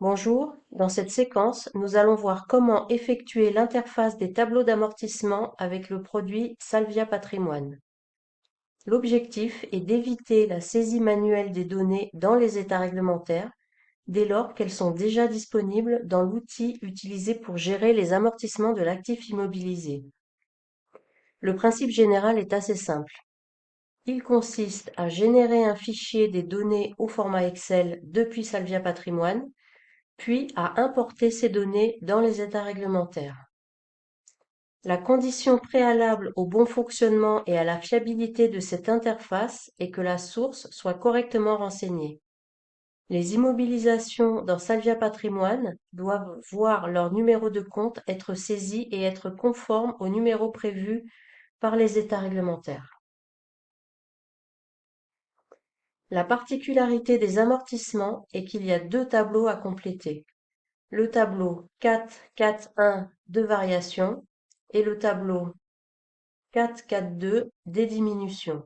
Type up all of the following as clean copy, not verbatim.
Bonjour, dans cette séquence, nous allons voir comment effectuer l'interface des tableaux d'amortissement avec le produit Salvia Patrimoine. L'objectif est d'éviter la saisie manuelle des données dans les états réglementaires dès lors qu'elles sont déjà disponibles dans l'outil utilisé pour gérer les amortissements de l'actif immobilisé. Le principe général est assez simple. Il consiste à générer un fichier des données au format Excel depuis Salvia Patrimoine, puis à importer ces données dans les états réglementaires. La condition préalable au bon fonctionnement et à la fiabilité de cette interface est que la source soit correctement renseignée. Les immobilisations dans Salvia Patrimoine doivent voir leur numéro de compte être saisi et être conforme au numéro prévu par les états réglementaires. La particularité des amortissements est qu'il y a deux tableaux à compléter. Le tableau 4.4.1 de variation et le tableau 4.4.2 des diminutions.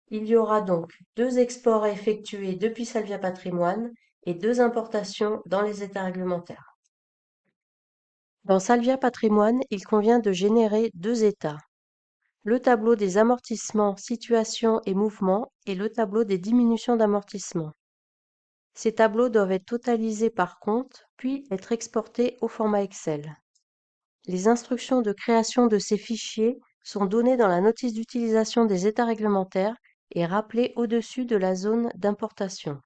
Il y aura donc deux exports à effectuer depuis Salvia Patrimoine et deux importations dans les états réglementaires. Dans Salvia Patrimoine, il convient de générer deux états. Le tableau des amortissements, situations et mouvements et le tableau des diminutions d'amortissement. Ces tableaux doivent être totalisés par compte, puis être exportés au format Excel. Les instructions de création de ces fichiers sont données dans la notice d'utilisation des états réglementaires et rappelées au-dessus de la zone d'importation.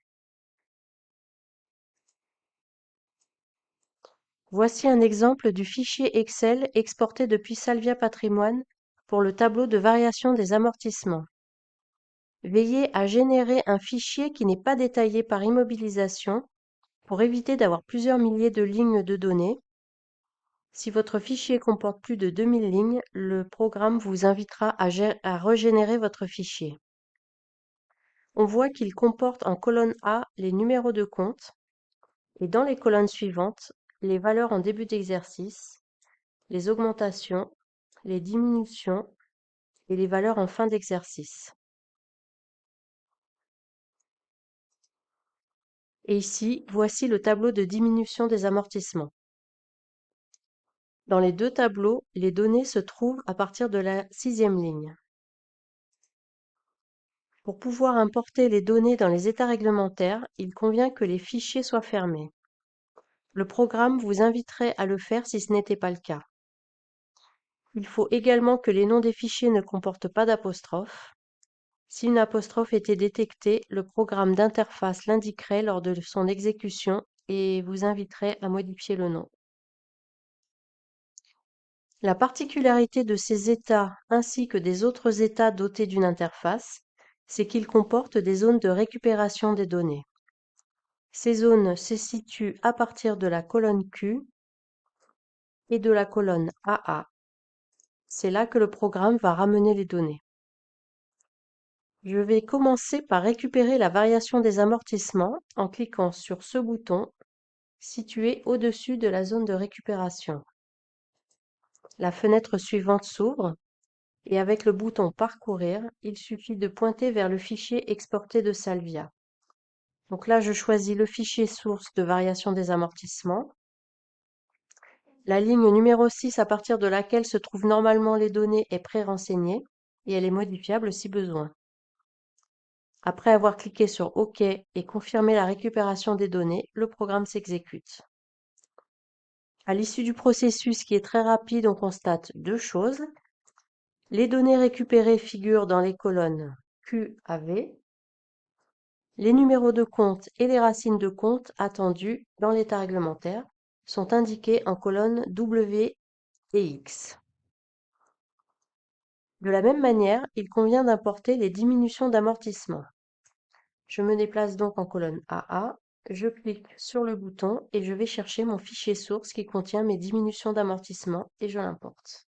Voici un exemple du fichier Excel exporté depuis Salvia Patrimoine pour le tableau de variation des amortissements. Veillez à générer un fichier qui n'est pas détaillé par immobilisation pour éviter d'avoir plusieurs milliers de lignes de données. Si votre fichier comporte plus de 2000 lignes, le programme vous invitera à régénérer votre fichier. On voit qu'il comporte en colonne A les numéros de compte et dans les colonnes suivantes, les valeurs en début d'exercice, les augmentations, les diminutions et les valeurs en fin d'exercice. Et ici, voici le tableau de diminution des amortissements. Dans les deux tableaux, les données se trouvent à partir de la 6e ligne. Pour pouvoir importer les données dans les états réglementaires, il convient que les fichiers soient fermés. Le programme vous inviterait à le faire si ce n'était pas le cas. Il faut également que les noms des fichiers ne comportent pas d'apostrophe. Si une apostrophe était détectée, le programme d'interface l'indiquerait lors de son exécution et vous inviterait à modifier le nom. La particularité de ces états ainsi que des autres états dotés d'une interface, c'est qu'ils comportent des zones de récupération des données. Ces zones se situent à partir de la colonne Q et de la colonne AA. C'est là que le programme va ramener les données. Je vais commencer par récupérer la variation des amortissements en cliquant sur ce bouton situé au-dessus de la zone de récupération. La fenêtre suivante s'ouvre et avec le bouton Parcourir, il suffit de pointer vers le fichier exporté de Salvia. Donc là, je choisis le fichier source de variation des amortissements. La ligne numéro 6 à partir de laquelle se trouvent normalement les données est pré-renseignée et elle est modifiable si besoin. Après avoir cliqué sur OK et confirmé la récupération des données, le programme s'exécute. À l'issue du processus qui est très rapide, on constate deux choses. Les données récupérées figurent dans les colonnes Q à V. Les numéros de compte et les racines de compte attendues dans l'état réglementaire sont indiqués en colonnes W et X. De la même manière, il convient d'importer les diminutions d'amortissement. Je me déplace donc en colonne AA, je clique sur le bouton et je vais chercher mon fichier source qui contient mes diminutions d'amortissement et je l'importe.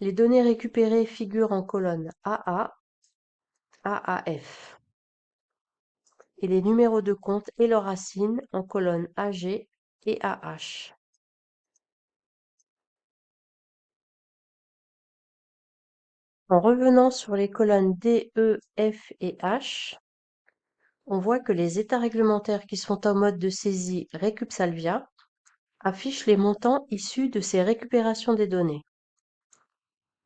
Les données récupérées figurent en colonne AA, AAF et les numéros de compte et leurs racines en colonne AG et AH. En revenant sur les colonnes D, E, F et H, on voit que les états réglementaires qui sont en mode de saisie Récup-Salvia affichent les montants issus de ces récupérations des données.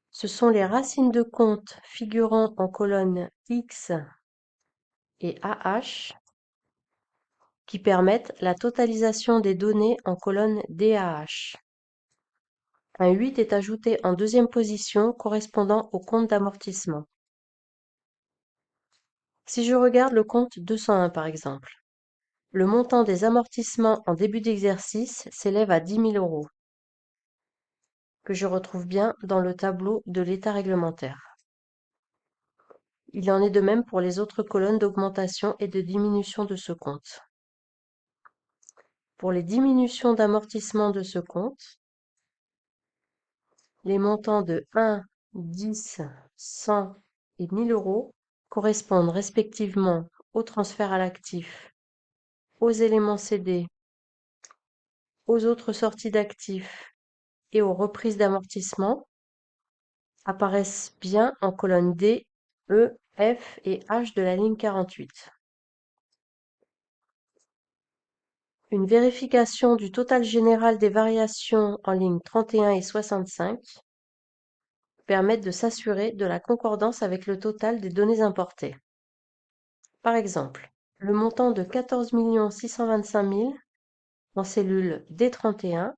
Ce sont les racines de compte figurant en colonne X et AH qui permettent la totalisation des données en colonne DAH. Un 8 est ajouté en deuxième position correspondant au compte d'amortissement. Si je regarde le compte 201 par exemple, le montant des amortissements en début d'exercice s'élève à 10 000 euros, que je retrouve bien dans le tableau de l'état réglementaire. Il en est de même pour les autres colonnes d'augmentation et de diminution de ce compte. Pour les diminutions d'amortissement de ce compte, les montants de 1, 10, 100 et 1000 euros correspondent respectivement au transfert à l'actif, aux éléments cédés, aux autres sorties d'actifs et aux reprises d'amortissement, apparaissent bien en colonne D, E, F et H de la ligne 48. Une vérification du total général des variations en ligne 31 et 65 permettent de s'assurer de la concordance avec le total des données importées. Par exemple, le montant de 14 625 000 en cellule D31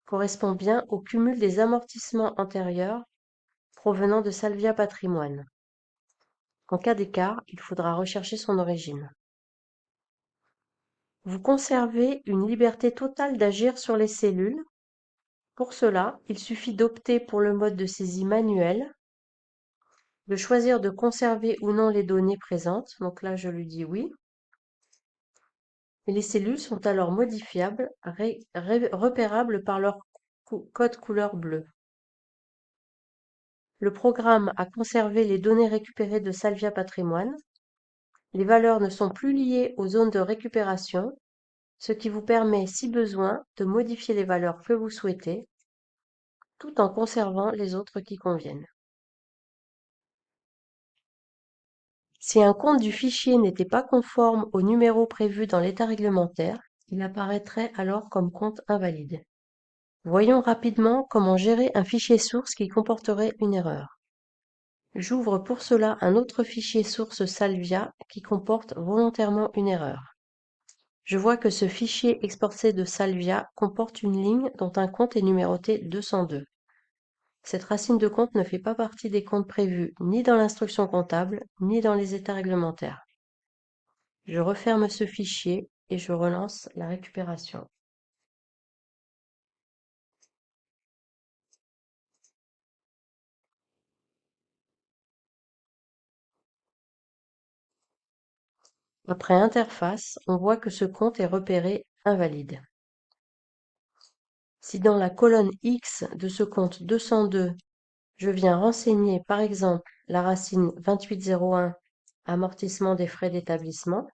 correspond bien au cumul des amortissements antérieurs provenant de Salvia Patrimoine. En cas d'écart, il faudra rechercher son origine. Vous conservez une liberté totale d'agir sur les cellules. Pour cela, il suffit d'opter pour le mode de saisie manuelle, de choisir de conserver ou non les données présentes. Donc là, je lui dis oui. Et les cellules sont alors modifiables, repérables par leur code couleur bleu. Le programme a conservé les données récupérées de Salvia Patrimoine. Les valeurs ne sont plus liées aux zones de récupération, ce qui vous permet, si besoin, de modifier les valeurs que vous souhaitez, tout en conservant les autres qui conviennent. Si un compte du fichier n'était pas conforme au numéro prévu dans l'état réglementaire, il apparaîtrait alors comme compte invalide. Voyons rapidement comment gérer un fichier source qui comporterait une erreur. J'ouvre pour cela un autre fichier source Salvia qui comporte volontairement une erreur. Je vois que ce fichier exporté de Salvia comporte une ligne dont un compte est numéroté 202. Cette racine de compte ne fait pas partie des comptes prévus ni dans l'instruction comptable, ni dans les états réglementaires. Je referme ce fichier et je relance la récupération. Après interface, on voit que ce compte est repéré invalide. Si dans la colonne X de ce compte 202, je viens renseigner par exemple la racine 2801, amortissement des frais d'établissement,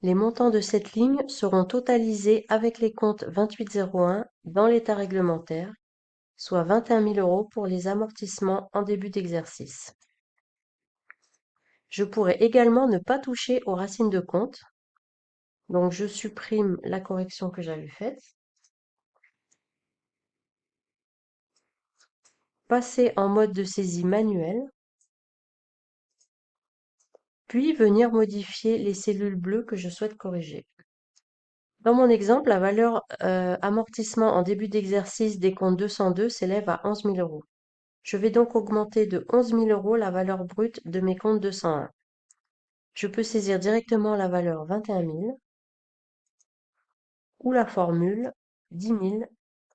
les montants de cette ligne seront totalisés avec les comptes 2801 dans l'état réglementaire, soit 21 000 euros pour les amortissements en début d'exercice. Je pourrais également ne pas toucher aux racines de compte, donc je supprime la correction que j'avais faite, passer en mode de saisie manuelle, puis venir modifier les cellules bleues que je souhaite corriger. Dans mon exemple, la valeur amortissement en début d'exercice des comptes 202 s'élève à 11 000 euros. Je vais donc augmenter de 11 000 euros la valeur brute de mes comptes 201. Je peux saisir directement la valeur 21 000 ou la formule 10 000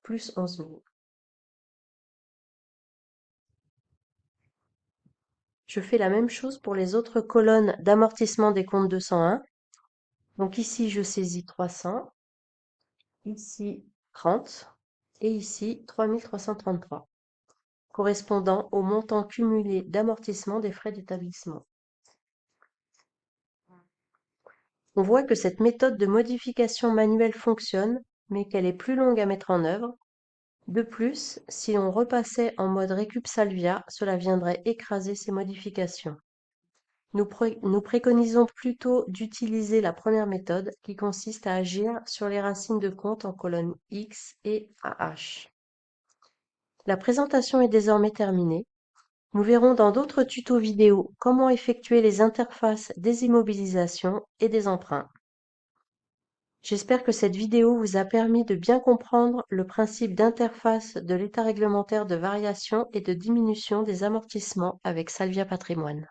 plus 11 000. Je fais la même chose pour les autres colonnes d'amortissement des comptes 201. Donc ici, je saisis 300, ici 30 et ici 3333, correspondant au montant cumulé d'amortissement des frais d'établissement. On voit que cette méthode de modification manuelle fonctionne, mais qu'elle est plus longue à mettre en œuvre De plus, si on repassait en mode récup Salvia, cela viendrait écraser ces modifications. Nous préconisons plutôt d'utiliser la première méthode qui consiste à agir sur les racines de compte en colonne X et AH. La présentation est désormais terminée. Nous verrons dans d'autres tutos vidéo comment effectuer les interfaces des immobilisations et des emprunts. J'espère que cette vidéo vous a permis de bien comprendre le principe d'interface de l'état réglementaire de variation et de diminution des amortissements avec Salvia Patrimoine.